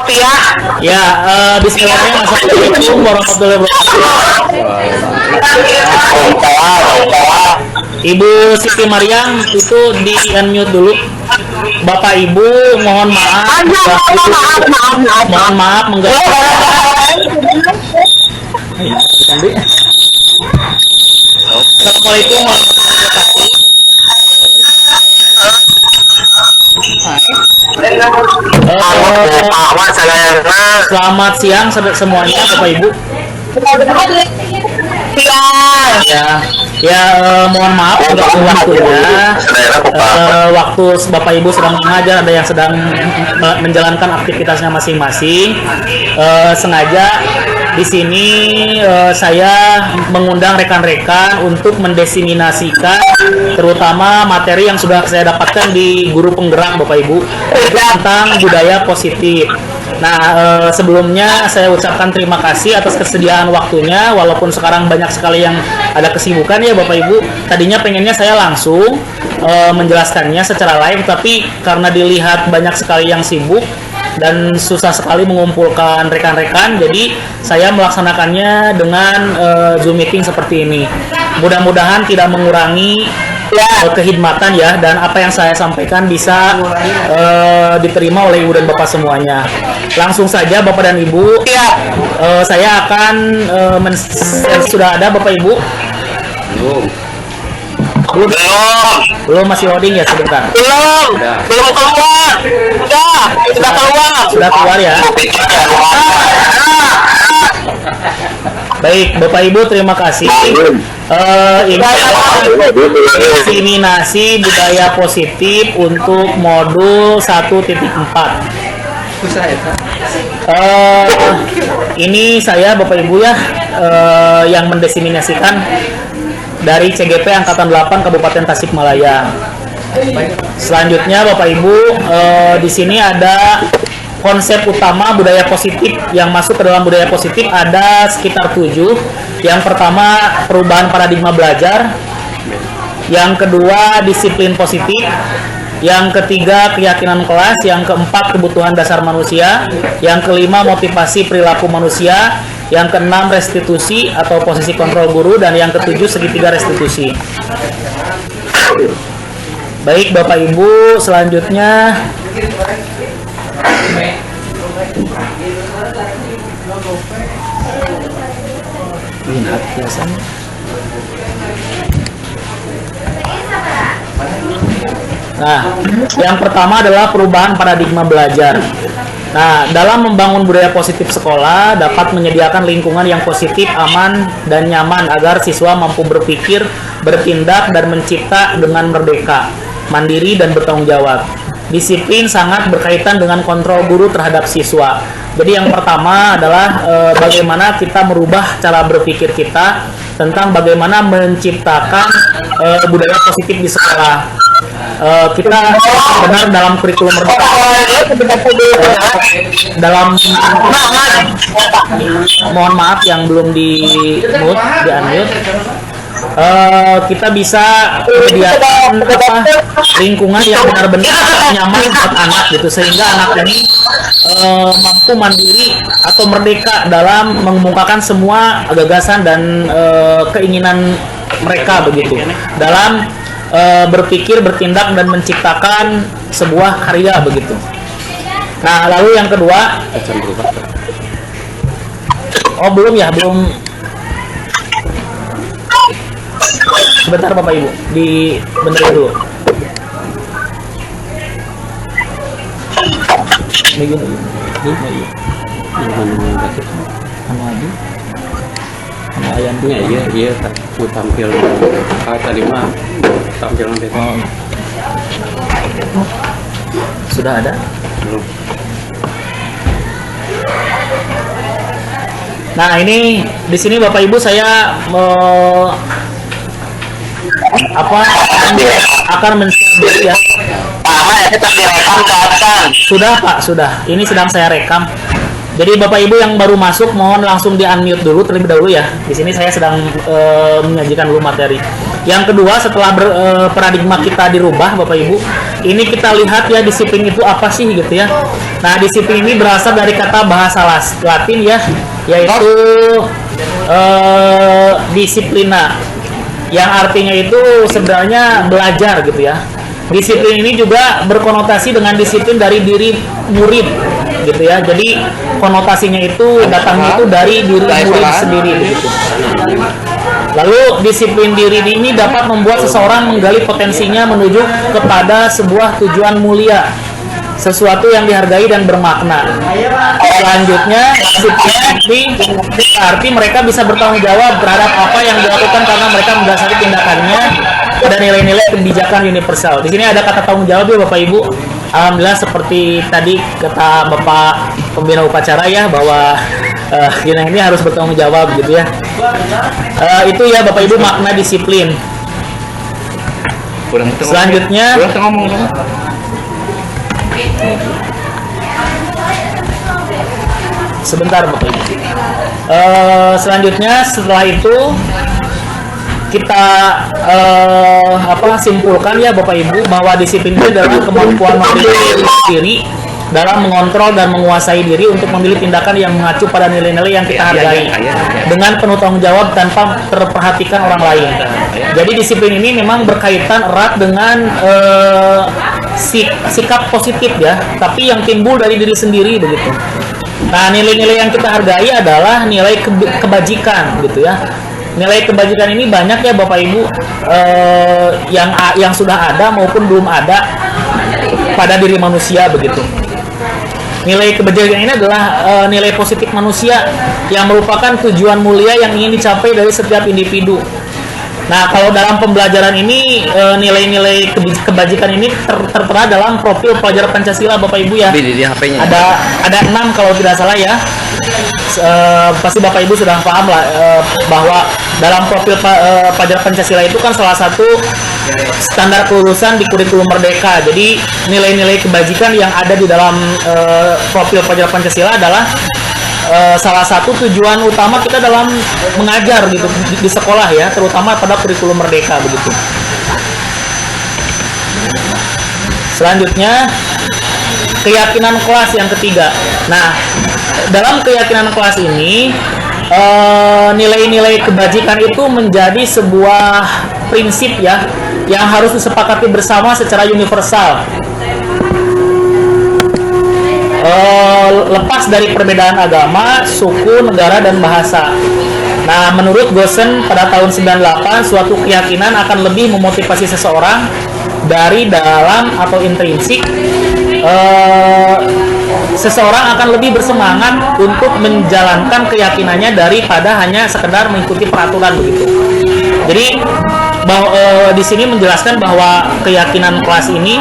kopi ya. Ya, bismillahirrahmanirrahim. Assalamualaikum warahmatullahi wabarakatuh. Ibu Siti Maryam itu di unmute dulu. Bapak Ibu mohon maaf. Mohon maaf mengganggu. Assalamualaikum warahmatullahi wabarakatuh. Selamat siang semuanya Bapak Ibu. Mohon maaf untuk waktunya. Waktu Bapak Ibu sedang mengajar, ada yang sedang menjalankan aktivitasnya masing-masing. Sengaja di sini saya mengundang rekan-rekan untuk mendiseminasikan terutama materi yang sudah saya dapatkan di guru penggerak Bapak Ibu tentang budaya positif. Nah, sebelumnya saya ucapkan terima kasih atas kesediaan waktunya, walaupun sekarang banyak sekali yang ada kesibukan ya Bapak Ibu. Tadinya pengennya saya langsung menjelaskannya secara live, tapi karena dilihat banyak sekali yang sibuk dan susah sekali mengumpulkan rekan-rekan, jadi saya melaksanakannya dengan Zoom meeting seperti ini. Mudah-mudahan tidak mengurangi kehidmatan ya, dan apa yang saya sampaikan bisa diterima oleh Ibu dan Bapak semuanya. Langsung saja Bapak dan Ibu, saya akan sudah ada Bapak Ibu? Belum masih loading ya sebentar. Belum keluar. Sudah keluar ya. Baik, Bapak Ibu terima kasih. Ini diseminasi budaya positif untuk modul 1.4. Ini saya Bapak Ibu ya yang mendiseminasikan dari CGP Angkatan 8 Kabupaten Tasikmalaya. Selanjutnya Bapak Ibu, di sini ada konsep utama budaya positif. Yang masuk ke dalam budaya positif ada sekitar 7. Yang pertama, perubahan paradigma belajar. Yang kedua, disiplin positif. Yang ketiga, keyakinan kelas. Yang keempat, kebutuhan dasar manusia. Yang kelima, motivasi perilaku manusia. Yang keenam, restitusi atau posisi kontrol guru. Dan yang ketujuh, segitiga restitusi. Baik Bapak Ibu, selanjutnya nah, yang pertama adalah perubahan paradigma belajar. Nah, dalam membangun budaya positif sekolah dapat menyediakan lingkungan yang positif, aman, dan nyaman agar siswa mampu berpikir, bertindak, dan mencipta dengan merdeka, mandiri, dan bertanggung jawab. Disiplin sangat berkaitan dengan kontrol guru terhadap siswa. Jadi yang pertama adalah bagaimana kita merubah cara berpikir kita tentang bagaimana menciptakan budaya positif di sekolah. Kita benar dalam kurikulum merdeka dalam mohon maaf yang belum di unmute, kita bisa menyediakan lingkungan yang benar-benar nyaman buat anak gitu, sehingga anak ini mampu mandiri atau merdeka dalam mengemukakan semua gagasan dan keinginan mereka begitu dalam berpikir, bertindak, dan menciptakan sebuah karya begitu. Nah, lalu yang kedua, belum. Sebentar Bapak Ibu, dibenerin dulu. Iya, aku tampil tadi mah tampilan deh. Sudah ada? Belum. Nah, ini di sini Bapak Ibu saya akan men-share ya. Sudah Pak, sudah. Ini sedang saya rekam. Jadi Bapak Ibu yang baru masuk mohon langsung di unmute dulu terlebih dahulu ya. Di sini saya sedang menyajikan dulu materi. Yang kedua, setelah paradigma kita dirubah, Bapak Ibu, ini kita lihat ya disiplin itu apa sih gitu ya. Nah, disiplin ini berasal dari kata bahasa Latin ya, yaitu disiplina, yang artinya itu sebenarnya belajar gitu ya. Disiplin ini juga berkonotasi dengan disiplin dari diri murid gitu ya. Jadi konotasinya itu datangnya itu dari diri murid sendiri begitu. Lalu disiplin diri ini dapat membuat seseorang menggali potensinya menuju kepada sebuah tujuan mulia, sesuatu yang dihargai dan bermakna. Selanjutnya, disiplin ini berarti mereka bisa bertanggung jawab terhadap apa yang dilakukan karena mereka mendasari tindakannya pada nilai-nilai kebijakan universal. Di sini ada kata tanggung jawab ya Bapak Ibu. Alhamdulillah seperti tadi kata Bapak pembina upacara ya, bahwa kita ini harus bertanggung jawab gitu ya. Itu ya Bapak Ibu makna disiplin. Selanjutnya, sebentar Bapak Ibu. Selanjutnya setelah itu kita simpulkan ya Bapak Ibu bahwa disiplin itu adalah kemampuan memiliki diri dalam mengontrol dan menguasai diri untuk memilih tindakan yang mengacu pada nilai-nilai yang kita hargai dengan penuh tanggung jawab tanpa terperhatikan orang lain. Jadi disiplin ini memang berkaitan erat dengan sikap positif ya, tapi yang timbul dari diri sendiri begitu. Nah, nilai-nilai yang kita hargai adalah nilai kebajikan gitu ya. Nilai kebajikan ini banyak ya Bapak Ibu, yang sudah ada maupun belum ada pada diri manusia begitu. Nilai kebajikan ini adalah nilai positif manusia yang merupakan tujuan mulia yang ingin dicapai dari setiap individu. Nah, kalau dalam pembelajaran ini nilai-nilai kebajikan ini tertera dalam profil pelajar Pancasila Bapak Ibu ya. Ada 6 kalau tidak salah ya. Pasti Bapak Ibu sudah paham lah bahwa dalam profil pelajar Pancasila itu kan salah satu standar kelulusan di kurikulum Merdeka. Jadi nilai-nilai kebajikan yang ada di dalam profil pelajar Pancasila adalah salah satu tujuan utama kita dalam mengajar gitu di sekolah ya, terutama pada kurikulum Merdeka begitu. Selanjutnya, keyakinan kelas yang ketiga. Nah, dalam keyakinan kelas ini nilai-nilai kebajikan itu menjadi sebuah prinsip ya yang harus disepakati bersama secara universal, lepas dari perbedaan agama, suku, negara, dan bahasa. Nah, menurut Gosen pada tahun 98, suatu keyakinan akan lebih memotivasi seseorang dari dalam atau intrinsik. Seseorang akan lebih bersemangat untuk menjalankan keyakinannya daripada hanya sekedar mengikuti peraturan begitu. Jadi di sini menjelaskan bahwa keyakinan kelas ini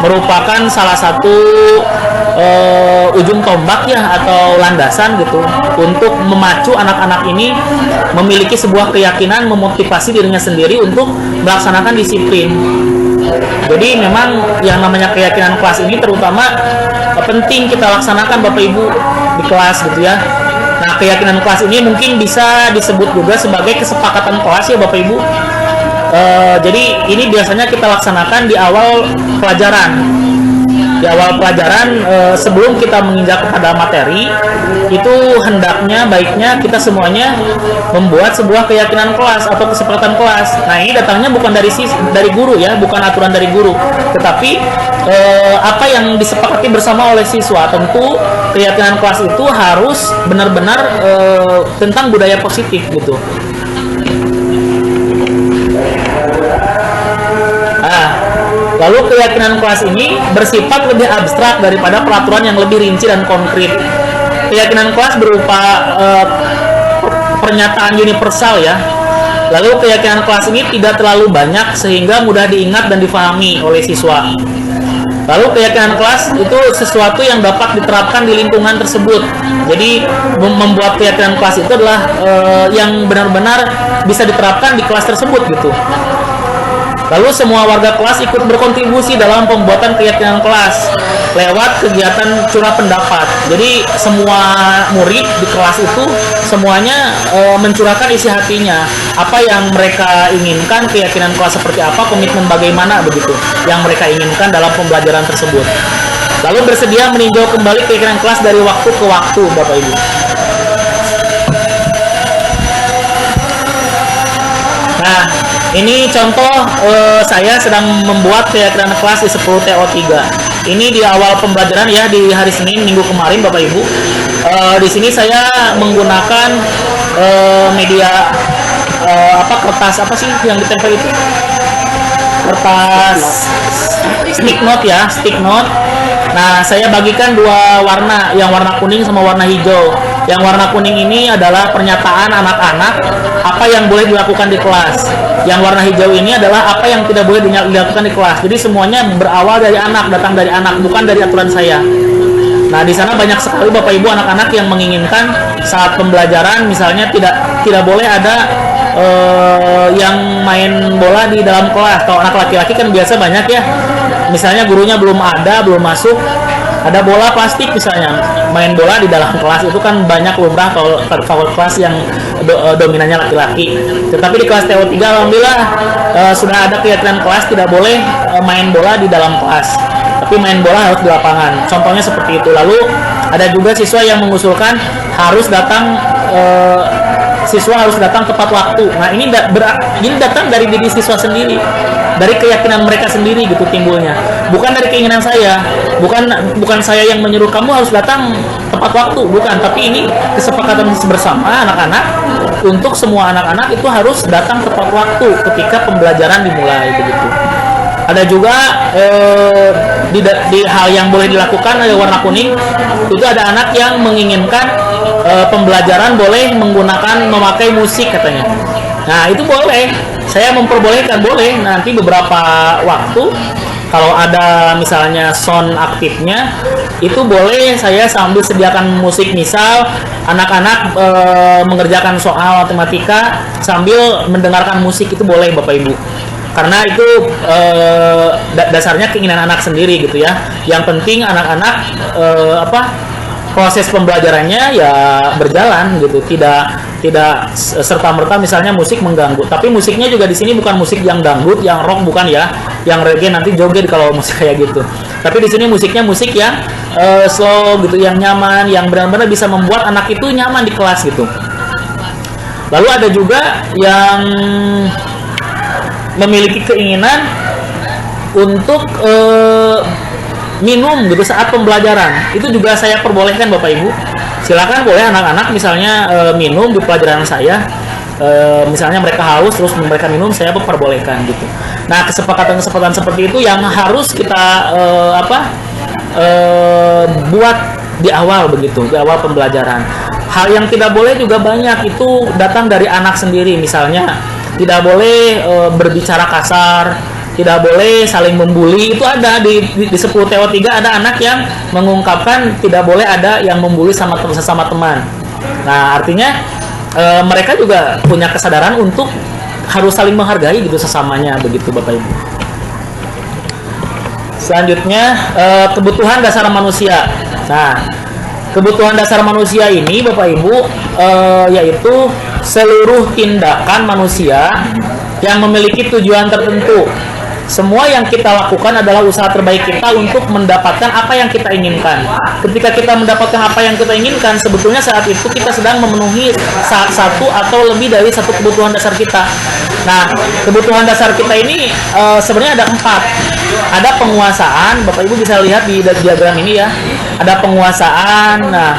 merupakan salah satu ujung tombak ya atau landasan gitu untuk memacu anak-anak ini memiliki sebuah keyakinan, memotivasi dirinya sendiri untuk melaksanakan disiplin. Jadi memang yang namanya keyakinan kelas ini terutama penting kita laksanakan Bapak Ibu di kelas gitu ya. Nah, keyakinan kelas ini mungkin bisa disebut juga sebagai kesepakatan kelas ya Bapak Ibu. Jadi ini biasanya kita laksanakan di awal pelajaran. Di awal pelajaran sebelum kita menginjak kepada materi, itu hendaknya baiknya kita semuanya membuat sebuah keyakinan kelas atau kesepakatan kelas. Nah, ini datangnya bukan dari guru ya, bukan aturan dari guru, tetapi apa yang disepakati bersama oleh siswa. Tentu keyakinan kelas itu harus benar-benar tentang budaya positif gitu. Lalu keyakinan kelas ini bersifat lebih abstrak daripada peraturan yang lebih rinci dan konkret. Keyakinan kelas berupa pernyataan universal ya. Lalu keyakinan kelas ini tidak terlalu banyak sehingga mudah diingat dan difahami oleh siswa. Lalu keyakinan kelas itu sesuatu yang dapat diterapkan di lingkungan tersebut. Jadi membuat keyakinan kelas itu adalah yang benar-benar bisa diterapkan di kelas tersebut gitu. Lalu semua warga kelas ikut berkontribusi dalam pembuatan keyakinan kelas lewat kegiatan curah pendapat. Jadi semua murid di kelas itu semuanya mencurahkan isi hatinya, apa yang mereka inginkan, keyakinan kelas seperti apa, komitmen bagaimana begitu yang mereka inginkan dalam pembelajaran tersebut. Lalu bersedia meninjau kembali keyakinan kelas dari waktu ke waktu, Bapak Ibu. Nah, ini contoh saya sedang membuat keyakinan kelas di 10 TO3. Ini di awal pembelajaran ya, di hari Senin minggu kemarin, Bapak Ibu. Di sini saya menggunakan media kertas apa sih yang ditempel itu? Kertas stick note ya, stick note. Nah, saya bagikan dua warna, yang warna kuning sama warna hijau. Yang warna kuning ini adalah pernyataan anak-anak apa yang boleh dilakukan di kelas. Yang warna hijau ini adalah apa yang tidak boleh dilakukan di kelas. Jadi semuanya berawal dari anak, datang dari anak, bukan dari aturan saya. Nah, di sana banyak sekali Bapak Ibu anak-anak yang menginginkan saat pembelajaran misalnya tidak boleh ada yang main bola di dalam kelas. Kalau anak laki-laki kan biasa banyak ya. Misalnya gurunya belum masuk, ada bola plastik misalnya, main bola di dalam kelas itu kan banyak lumrah kalau kelas yang dominannya laki-laki. Tetapi di kelas TO3 alhamdulillah sudah ada keyakinan kelas tidak boleh main bola di dalam kelas, tapi main bola harus di lapangan. Contohnya seperti itu. Lalu ada juga siswa yang mengusulkan siswa harus datang tepat waktu. Nah, ini datang dari diri siswa sendiri, dari keyakinan mereka sendiri gitu timbulnya. Bukan dari keinginan saya, bukan saya yang menyuruh kamu harus datang tepat waktu, bukan. Tapi ini kesepakatan bersama anak-anak untuk semua anak-anak itu harus datang tepat waktu ketika pembelajaran dimulai begitu. Ada juga di hal yang boleh dilakukan ada warna kuning, itu ada anak yang menginginkan pembelajaran boleh memakai musik katanya. Nah, itu boleh, saya memperbolehkan, boleh. Nanti beberapa waktu kalau ada misalnya sound aktifnya itu boleh saya sambil sediakan musik, misal anak-anak mengerjakan soal matematika sambil mendengarkan musik, itu boleh Bapak Ibu. Karena itu dasarnya keinginan anak sendiri gitu ya. Yang penting anak-anak proses pembelajarannya ya berjalan gitu, tidak serta-merta misalnya musik mengganggu. Tapi musiknya juga di sini bukan musik yang dangdut, yang rock, bukan ya, yang reggae nanti joget kalau musik kayak gitu. Tapi di sini musiknya musik yang slow gitu, yang nyaman, yang benar-benar bisa membuat anak itu nyaman di kelas gitu. Lalu ada juga yang memiliki keinginan untuk minum gitu saat pembelajaran. Itu juga saya perbolehkan Bapak Ibu. Silakan boleh anak-anak misalnya minum di pelajaran saya. Misalnya mereka haus terus mereka minum, saya perbolehkan gitu. Nah, kesepakatan seperti itu yang harus kita buat di awal begitu, di awal pembelajaran. Hal yang tidak boleh juga banyak, itu datang dari anak sendiri. Misalnya tidak boleh berbicara kasar, tidak boleh saling membuli. Itu ada di 10 TO3 ada anak yang mengungkapkan tidak boleh ada yang membuli sesama teman. Nah, artinya mereka juga punya kesadaran untuk harus saling menghargai gitu sesamanya begitu Bapak Ibu. Selanjutnya kebutuhan dasar manusia. Nah, kebutuhan dasar manusia ini Bapak Ibu yaitu seluruh tindakan manusia yang memiliki tujuan tertentu. Semua yang kita lakukan adalah usaha terbaik kita untuk mendapatkan apa yang kita inginkan. Ketika kita mendapatkan apa yang kita inginkan, sebetulnya saat itu kita sedang memenuhi satu atau lebih dari satu kebutuhan dasar kita. Nah, kebutuhan dasar kita ini sebenarnya ada 4. Ada penguasaan, Bapak Ibu bisa lihat di diagram ini ya. Ada penguasaan. Nah,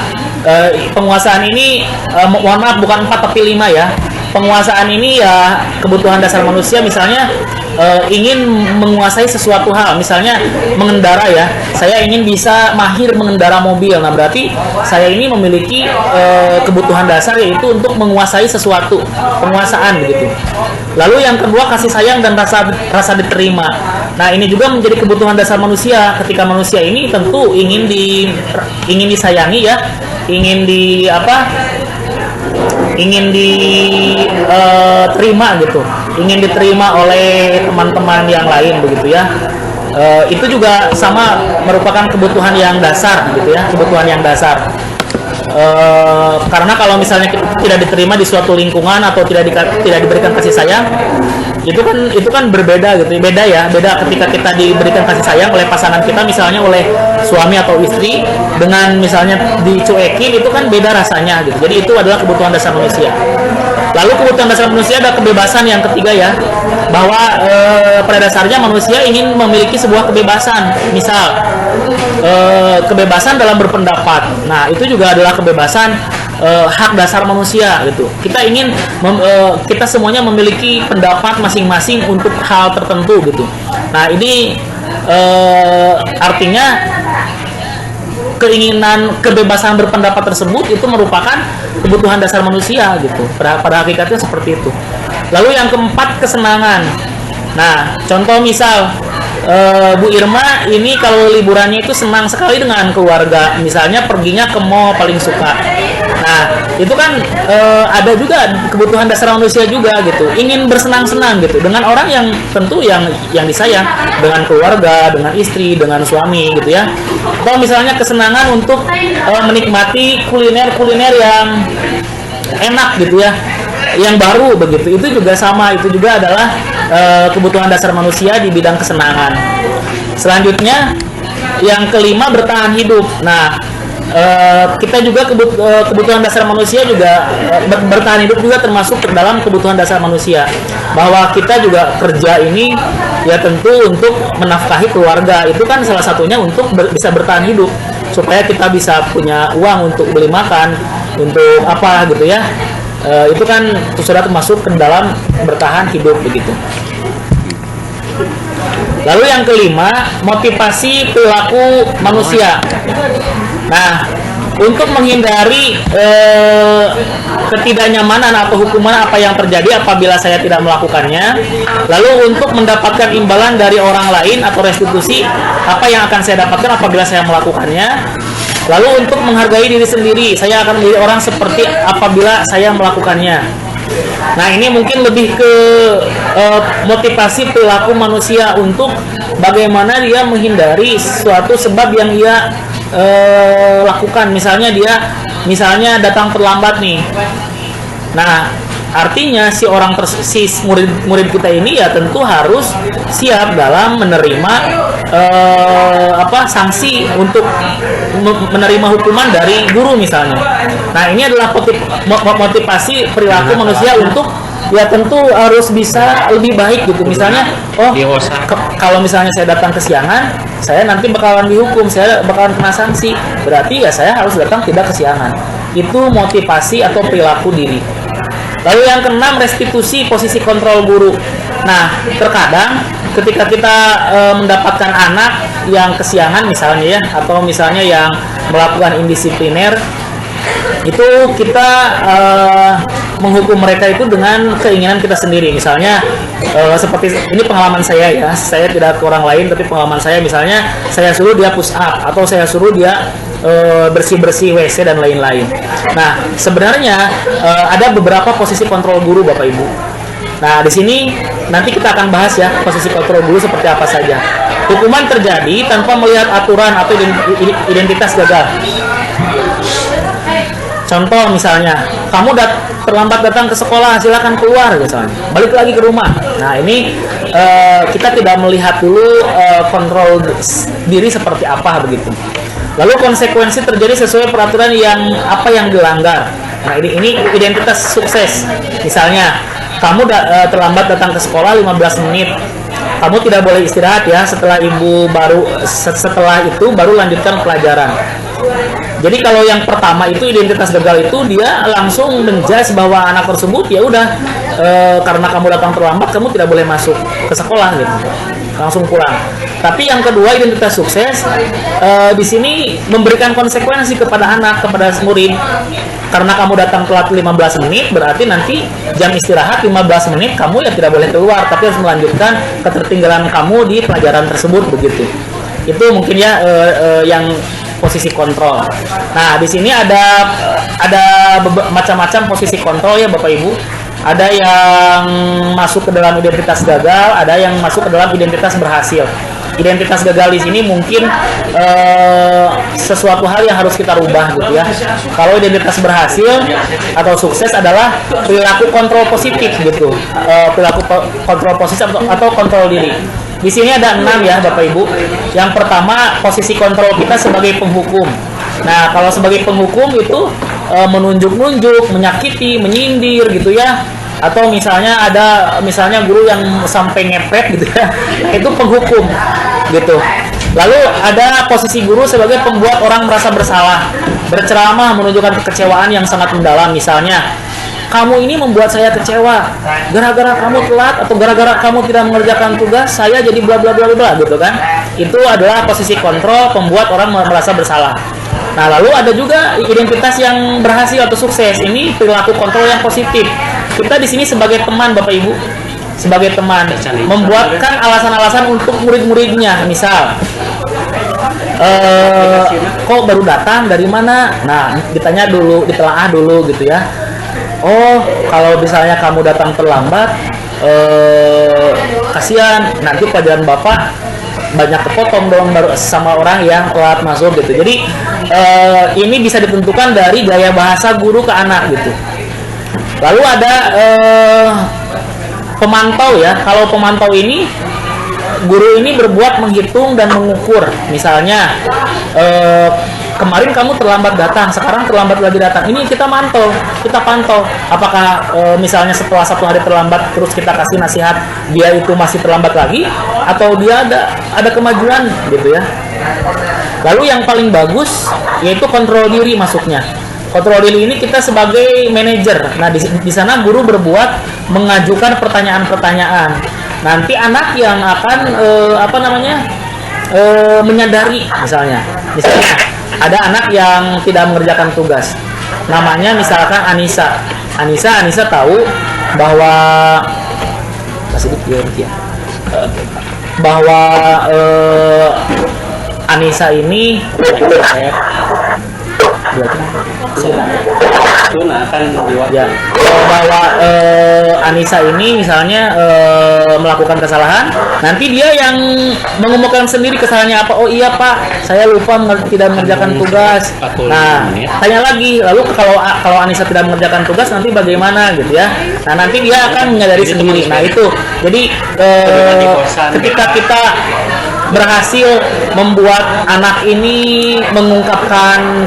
penguasaan ini mohon maaf bukan 4 tapi 5 ya. Penguasaan ini ya kebutuhan dasar manusia, misalnya ingin menguasai sesuatu hal, misalnya mengendara ya, saya ingin bisa mahir mengendara mobil. Nah, berarti saya ini memiliki kebutuhan dasar yaitu untuk menguasai sesuatu, penguasaan begitu. Lalu yang kedua kasih sayang dan rasa diterima. Nah, ini juga menjadi kebutuhan dasar manusia. Ketika manusia ini tentu ingin disayangi ya, ingin diterima gitu. ingin diterima oleh teman-teman yang lain begitu ya. Itu juga sama merupakan kebutuhan yang dasar gitu ya, kebutuhan yang dasar. Karena kalau misalnya tidak diterima di suatu lingkungan atau tidak diberikan kasih sayang, itu kan berbeda gitu, beda ketika kita diberikan kasih sayang oleh pasangan kita, misalnya oleh suami atau istri, dengan misalnya dicuekin, itu kan beda rasanya gitu. Jadi itu adalah kebutuhan dasar manusia. Lalu kebutuhan dasar manusia ada kebebasan yang ketiga ya, bahwa pada dasarnya manusia ingin memiliki sebuah kebebasan, misal kebebasan dalam berpendapat. Nah itu juga adalah kebebasan hak dasar manusia gitu. Kita ingin kita semuanya memiliki pendapat masing-masing untuk hal tertentu gitu. Nah ini artinya keinginan kebebasan berpendapat tersebut itu merupakan kebutuhan dasar manusia gitu. Pada hakikatnya seperti itu. Lalu yang keempat, kesenangan. Nah contoh misal Bu Irma ini kalau liburannya itu senang sekali dengan keluarga, misalnya perginya ke mall paling suka. Nah itu kan ada juga kebutuhan dasar manusia juga gitu, ingin bersenang-senang gitu dengan orang yang tentu yang disayang, dengan keluarga, dengan istri, dengan suami gitu ya. Atau misalnya kesenangan untuk menikmati kuliner yang enak gitu ya, yang baru begitu. Itu juga sama, itu juga adalah kebutuhan dasar manusia di bidang kesenangan. Selanjutnya yang kelima, bertahan hidup. Nah kita juga kebutuhan dasar manusia juga bertahan hidup juga termasuk ke dalam kebutuhan dasar manusia, bahwa kita juga kerja ini ya tentu untuk menafkahi keluarga. Itu kan salah satunya untuk bisa bertahan hidup, supaya kita bisa punya uang untuk beli makan, untuk apa gitu ya. Itu kan sudah termasuk ke dalam bertahan hidup begitu. Lalu yang kelima, motivasi perilaku manusia. Nah, untuk menghindari ketidaknyamanan atau hukuman apa yang terjadi apabila saya tidak melakukannya, lalu untuk mendapatkan imbalan dari orang lain atau restitusi apa yang akan saya dapatkan apabila saya melakukannya, lalu untuk menghargai diri sendiri, saya akan menjadi orang seperti apabila saya melakukannya. Nah ini mungkin lebih ke motivasi perilaku manusia untuk bagaimana dia menghindari suatu sebab yang ia lakukan. Misalnya dia datang terlambat nih. Nah artinya si murid kita ini ya tentu harus siap dalam menerima sanksi untuk menerima hukuman dari guru misalnya. Nah ini adalah motivasi perilaku manusia untuk ya tentu harus bisa lebih baik gitu. Misalnya kalau misalnya saya datang kesiangan, saya nanti bakalan dihukum, saya bakalan kena sanksi, berarti ya saya harus datang tidak kesiangan. Itu motivasi atau perilaku diri. Lalu yang keenam, restitusi posisi kontrol guru. Nah terkadang ketika kita mendapatkan anak yang kesiangan misalnya ya, atau misalnya yang melakukan indisipliner, itu kita menghukum mereka itu dengan keinginan kita sendiri. Misalnya seperti ini pengalaman saya ya, saya tidak ke orang lain tapi pengalaman saya, misalnya saya suruh dia push up atau saya suruh dia bersih-bersih WC dan lain-lain. Nah sebenarnya ada beberapa posisi kontrol guru Bapak Ibu. Nah di sini nanti kita akan bahas ya posisi kontrol guru seperti apa saja. Hukuman terjadi tanpa melihat aturan atau identitas gagal. Contoh misalnya, kamu terlambat datang ke sekolah, silakan keluar misalnya, balik lagi ke rumah. Nah ini kita tidak melihat dulu kontrol diri seperti apa begitu. Lalu konsekuensi terjadi sesuai peraturan yang dilanggar. Nah ini identitas sukses. Misalnya, kamu terlambat datang ke sekolah 15 menit. Kamu tidak boleh istirahat ya, setelah itu baru lanjutkan pelajaran. Jadi kalau yang pertama itu identitas gagal itu dia langsung menjudge bahwa anak tersebut ya udah karena kamu datang terlambat kamu tidak boleh masuk ke sekolah gitu, langsung pulang. Tapi yang kedua identitas sukses di sini memberikan konsekuensi kepada anak, kepada murid. Karena kamu datang telat 15 menit berarti nanti jam istirahat 15 menit kamu ya tidak boleh keluar tapi harus melanjutkan ketertinggalan kamu di pelajaran tersebut begitu. Itu mungkin ya yang posisi kontrol. Nah, di sini ada macam-macam posisi kontrol ya Bapak Ibu. ada yang masuk ke dalam identitas gagal, ada yang masuk ke dalam identitas berhasil. Identitas gagal di sini mungkin sesuatu hal yang harus kita rubah gitu ya. Kalau identitas berhasil atau sukses adalah perilaku kontrol positif gitu, perilaku kontrol positif atau kontrol diri. Di sini ada 6 ya Bapak Ibu. Yang pertama, posisi kontrol kita sebagai penghukum. Nah, kalau sebagai penghukum itu menunjuk-nunjuk, menyakiti, menyindir gitu ya. Atau misalnya ada guru yang sampai ngepet gitu ya, itu penghukum gitu. Lalu ada posisi guru sebagai pembuat orang merasa bersalah, berceramah menunjukkan kekecewaan yang sangat mendalam. Misalnya, kamu ini membuat saya kecewa, gara-gara kamu telat atau gara-gara kamu tidak mengerjakan tugas, saya jadi bla bla bla bla gitu kan. Itu adalah posisi kontrol pembuat orang merasa bersalah. Nah, lalu ada juga identitas yang berhasil atau sukses. Ini perilaku kontrol yang positif. Kita di sini sebagai teman Bapak Ibu, sebagai teman membuatkan alasan-alasan untuk murid-muridnya. Misal, kok baru datang, dari mana? Nah, ditanya dulu, ditelaah dulu gitu ya. Oh, kalau misalnya kamu datang terlambat, kasihan, nanti pelajaran Bapak banyak kepotong dong sama orang yang telat masuk gitu. Jadi ini bisa ditentukan dari gaya bahasa guru ke anak gitu. Lalu ada pemantau ya. Kalau pemantau ini, guru ini berbuat menghitung dan mengukur. Misalnya kemarin kamu terlambat datang, sekarang terlambat lagi datang. Ini kita pantau. Apakah misalnya setelah 1 hari terlambat terus kita kasih nasihat, dia itu masih terlambat lagi, atau dia ada kemajuan gitu ya. Lalu yang paling bagus yaitu kontrol diri masuknya. Kontrol diri ini kita sebagai manajer. Nah, di sana guru berbuat mengajukan pertanyaan-pertanyaan. Nanti anak yang akan menyadari misalnya ada anak yang tidak mengerjakan tugas. Namanya misalkan Anissa. Anissa tahu bahwa Anissa ini bahwa Anissa ini misalnya melakukan kesalahan, nanti dia yang mengumumkan sendiri kesalahannya apa. Oh iya Pak, saya lupa tidak mengerjakan tugas. Nah, tanya lagi, lalu kalau Anissa tidak mengerjakan tugas nanti bagaimana gitu ya. Nah, nanti dia akan menyadari sendiri. Nah, itu jadi ketika kita berhasil membuat anak ini mengungkapkan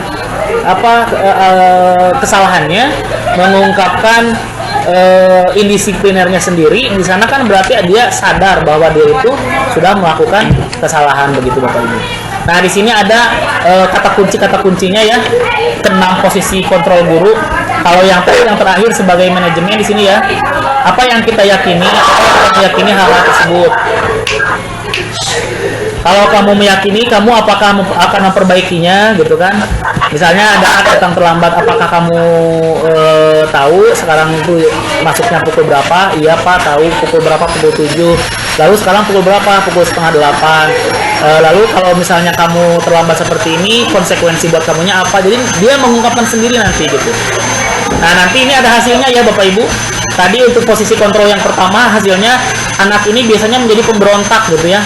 kesalahannya, mengungkapkan indisiplinernya sendiri, di sana kan berarti dia sadar bahwa dia itu sudah melakukan kesalahan begitu Bapak Ibu. Nah, di sini ada kata kuncinya ya, 6 posisi kontrol guru. Kalau yang terakhir sebagai manajemen di sini ya, apa yang kita yakini, hal-hal tersebut. Kalau kamu meyakini, kamu apakah akan memperbaikinya gitu kan? Misalnya ada anak datang terlambat, apakah kamu tahu sekarang itu masuknya pukul berapa? Iya Pak, tahu. Pukul berapa? Pukul 7. Lalu sekarang pukul berapa? Pukul 7:30. Lalu kalau misalnya kamu terlambat seperti ini, konsekuensi buat kamunya apa? Jadi dia mengungkapkan sendiri nanti gitu. Nah, nanti ini ada hasilnya ya Bapak Ibu. Tadi untuk posisi kontrol yang pertama, hasilnya anak ini biasanya menjadi pemberontak gitu ya.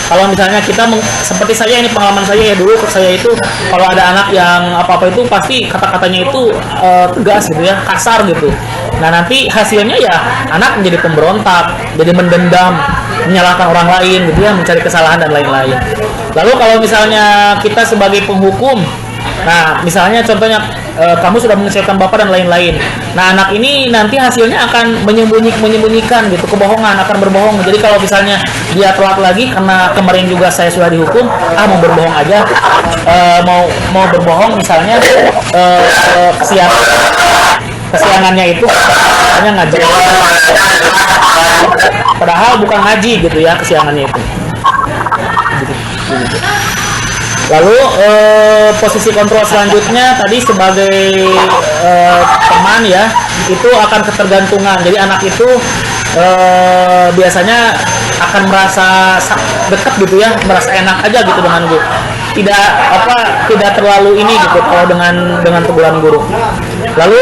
Kalau misalnya kita seperti saya, ini pengalaman saya ya, dulu saya itu kalau ada anak yang apa-apa itu pasti kata-katanya itu tegas gitu ya, kasar gitu. Nah, nanti hasilnya ya anak menjadi pemberontak, jadi mendendam, menyalahkan orang lain gitu ya, mencari kesalahan dan lain-lain. Lalu kalau misalnya kita sebagai penghukum, nah misalnya contohnya kamu sudah mengecewakan bapak dan lain-lain. Nah, anak ini nanti hasilnya akan menyembunyikan gitu, kebohongan, akan berbohong. Jadi kalau misalnya dia telat lagi karena kemarin juga saya sudah dihukum, mau berbohong aja, mau berbohong misalnya kesiangannya itu hanya ngaji, padahal bukan ngaji gitu ya kesiangannya itu. Lalu posisi kontrol selanjutnya tadi sebagai teman ya, itu akan ketergantungan. Jadi anak itu biasanya akan merasa dekat gitu ya, merasa enak aja gitu dengan guru. Tidak terlalu ini gitu kalau dengan teguran guru. Lalu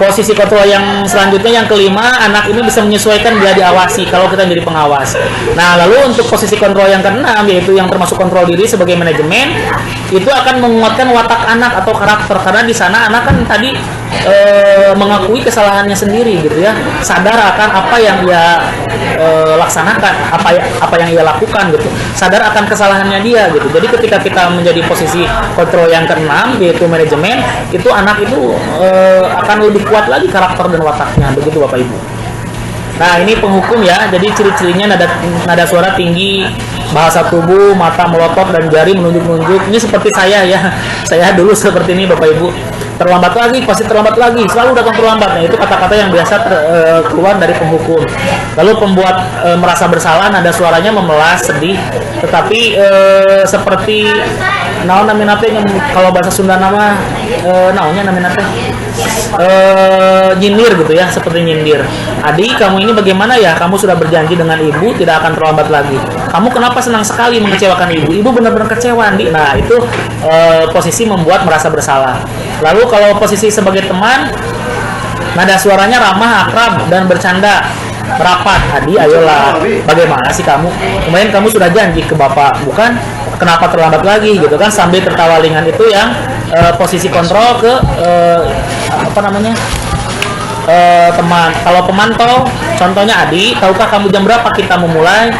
posisi kontrol yang selanjutnya yang kelima, anak ini bisa menyesuaikan bila diawasi kalau kita menjadi pengawas. Nah, lalu untuk posisi kontrol yang keenam, yaitu yang termasuk kontrol diri sebagai manajemen, itu akan menguatkan watak anak atau karakter, karena di sana anak kan tadi mengakui kesalahannya sendiri gitu ya, sadar akan apa yang ia laksanakan, apa yang ia lakukan gitu, sadar akan kesalahannya dia gitu. Jadi ketika kita menjadi posisi kontrol yang keenam, yaitu manajemen, itu anak itu akan lebih kuat lagi karakter dan wataknya, begitu Bapak Ibu. Nah, ini penghukum ya, jadi ciri-cirinya nada suara tinggi, bahasa tubuh, mata melotot dan jari menunjuk-nunjuk. Ini seperti saya ya, saya dulu seperti ini Bapak Ibu. Terlambat lagi, pasti terlambat lagi, selalu datang terlambat. Nah, itu kata-kata yang biasa keluar dari penghukum. Lalu pembuat merasa bersalah, nada suaranya memelas, sedih, tetapi seperti naon naminate kalau bahasa Sunda nama naonnya naminate nyindir gitu ya, seperti nyindir. Adik, kamu ini bagaimana ya? Kamu sudah berjanji dengan ibu tidak akan terlambat lagi. Kamu kenapa senang sekali mengecewakan ibu? Ibu benar-benar kecewa, Andi. Nah, itu posisi membuat merasa bersalah. Lalu kalau posisi sebagai teman, nada suaranya ramah, akrab, dan bercanda. Merapat, Adi, ayolah. Bagaimana sih kamu? Kemarin kamu sudah janji ke bapak, bukan? Kenapa terlambat lagi gitu kan? Sambil tertawa ringan, itu yang posisi kontrol ke teman. Kalau pemantau, contohnya Adi, tahukah kamu jam berapa kita memulai?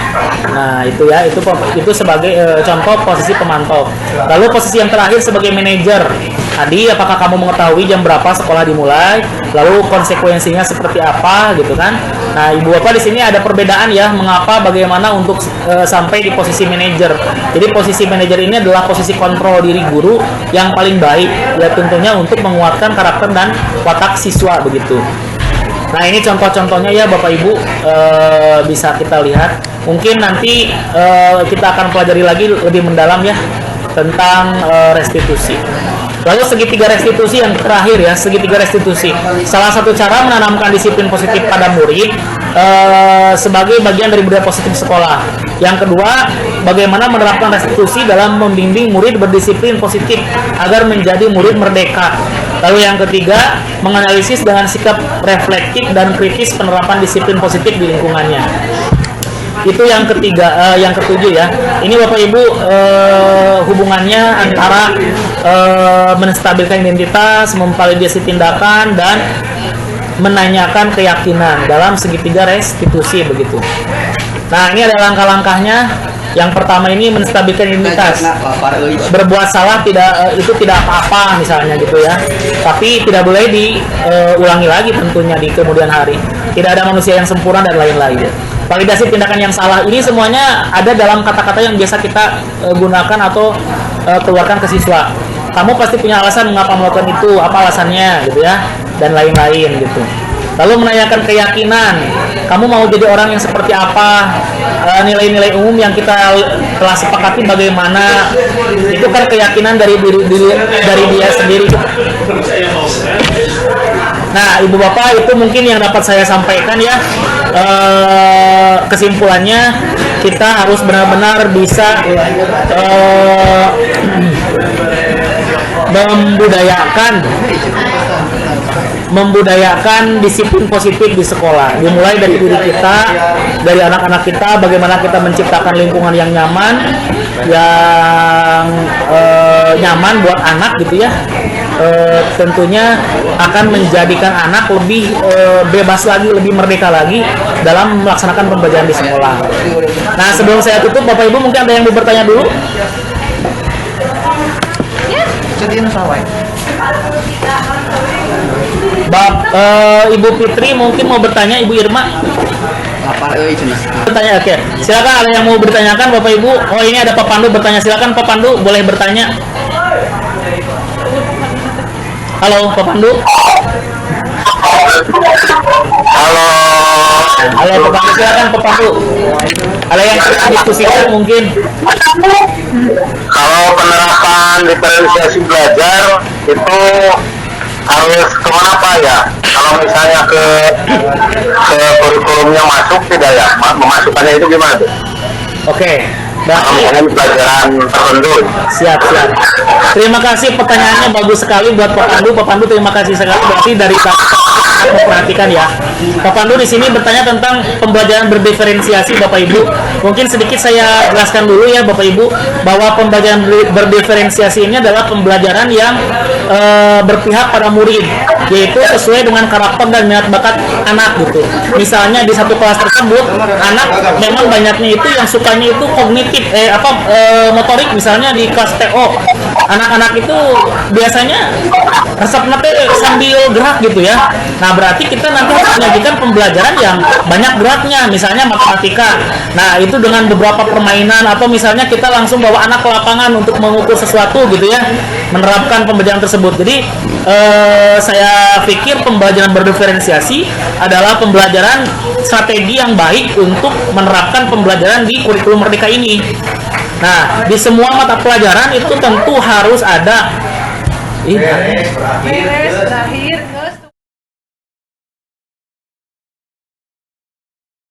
Nah, itu ya, itu sebagai contoh posisi pemantau. Lalu posisi yang terakhir sebagai manajer. Adi, apakah kamu mengetahui jam berapa sekolah dimulai? Lalu konsekuensinya seperti apa gitu kan? Nah, Ibu Bapak di sini ada perbedaan ya, mengapa bagaimana untuk sampai di posisi manajer. Jadi posisi manajer ini adalah posisi kontrol diri guru yang paling baik, ya tentunya untuk menguatkan karakter dan watak siswa begitu. Nah, ini contoh-contohnya ya Bapak Ibu, bisa kita lihat. Mungkin nanti kita akan pelajari lagi lebih mendalam ya tentang restitusi. Lalu segitiga restitusi yang terakhir ya, segitiga restitusi. Salah satu cara menanamkan disiplin positif pada murid sebagai bagian dari budaya positif sekolah. Yang kedua, bagaimana menerapkan restitusi dalam membimbing murid berdisiplin positif agar menjadi murid merdeka. Lalu yang ketiga, menganalisis dengan sikap reflektif dan kritis penerapan disiplin positif di lingkungannya. Itu yang ketiga, yang ketujuh ya. Ini Bapak Ibu hubungannya antara menstabilkan identitas, memvalidasi tindakan, dan menanyakan keyakinan dalam segitiga restitusi begitu. Nah, ini ada langkah-langkahnya. Yang pertama ini menstabilkan identitas. Berbuat salah itu tidak apa-apa misalnya gitu ya. Tapi tidak boleh diulangi lagi tentunya di kemudian hari. Tidak ada manusia yang sempurna dan lain-lain. Validasi tindakan yang salah ini semuanya ada dalam kata-kata yang biasa kita gunakan atau keluarkan ke siswa. Kamu pasti punya alasan mengapa melakukan itu, apa alasannya gitu ya, dan lain-lain gitu. Lalu menanyakan keyakinan, kamu mau jadi orang yang seperti apa, nilai-nilai umum yang kita telah sepakati bagaimana, itu kan keyakinan dari dia sendiri. Nah, Ibu Bapak, itu mungkin yang dapat saya sampaikan ya. Kesimpulannya, kita harus benar-benar bisa membudayakan disiplin positif di sekolah. Dimulai dari diri kita, dari anak-anak kita, bagaimana kita menciptakan lingkungan yang nyaman, nyaman buat anak gitu ya. Tentunya akan menjadikan anak lebih bebas lagi, lebih merdeka lagi dalam melaksanakan pembelajaran di sekolah. Nah, sebelum saya tutup, Bapak Ibu mungkin ada yang mau bertanya dulu? Ibu Fitri mungkin mau bertanya, Ibu Irma. Bertanya, oke. Silakan, ada yang mau bertanyakan Bapak Ibu. Oh, ini ada Pak Pandu bertanya. Silakan Pak Pandu, boleh bertanya. Halo Pak Pandu. Halo Pak Pandu, silakan Pak Pandu. Ada yang kita diskusikan mungkin. Kalau penerapan diferensiasi belajar itu harus kemana Pak ya? Kalau misalnya ke kurikulumnya masuk tidak ya? Memasukkannya itu gimana tuh? Oke. Berarti pelajaran tertentu. Siap. Terima kasih, pertanyaannya bagus sekali buat Pak Pandu. Pak Pandu, terima kasih sekali. Berarti dari sangat memperhatikan ya. Pak Pandu di sini bertanya tentang pembelajaran berdiferensiasi Bapak Ibu. Mungkin sedikit saya jelaskan dulu ya Bapak Ibu bahwa pembelajaran berdiferensiasi ini adalah pembelajaran yang berpihak pada murid, yaitu sesuai dengan karakter dan minat bakat anak gitu. Misalnya di satu kelas tersebut anak memang banyaknya itu yang sukanya itu kognitif motorik, misalnya di kelas TO anak-anak itu biasanya resepnya sambil gerak gitu ya. Nah berarti kita nanti harus menyajikan pembelajaran yang banyak geraknya, misalnya matematika. Nah itu dengan beberapa permainan atau misalnya kita langsung bawa anak ke lapangan untuk mengukur sesuatu gitu ya, menerapkan pembelajaran tersebut. Jadi saya pikir pembelajaran berdiferensiasi adalah pembelajaran strategi yang baik untuk menerapkan pembelajaran di kurikulum Merdeka ini. Nah, di semua mata pelajaran itu tentu harus ada beres berakhir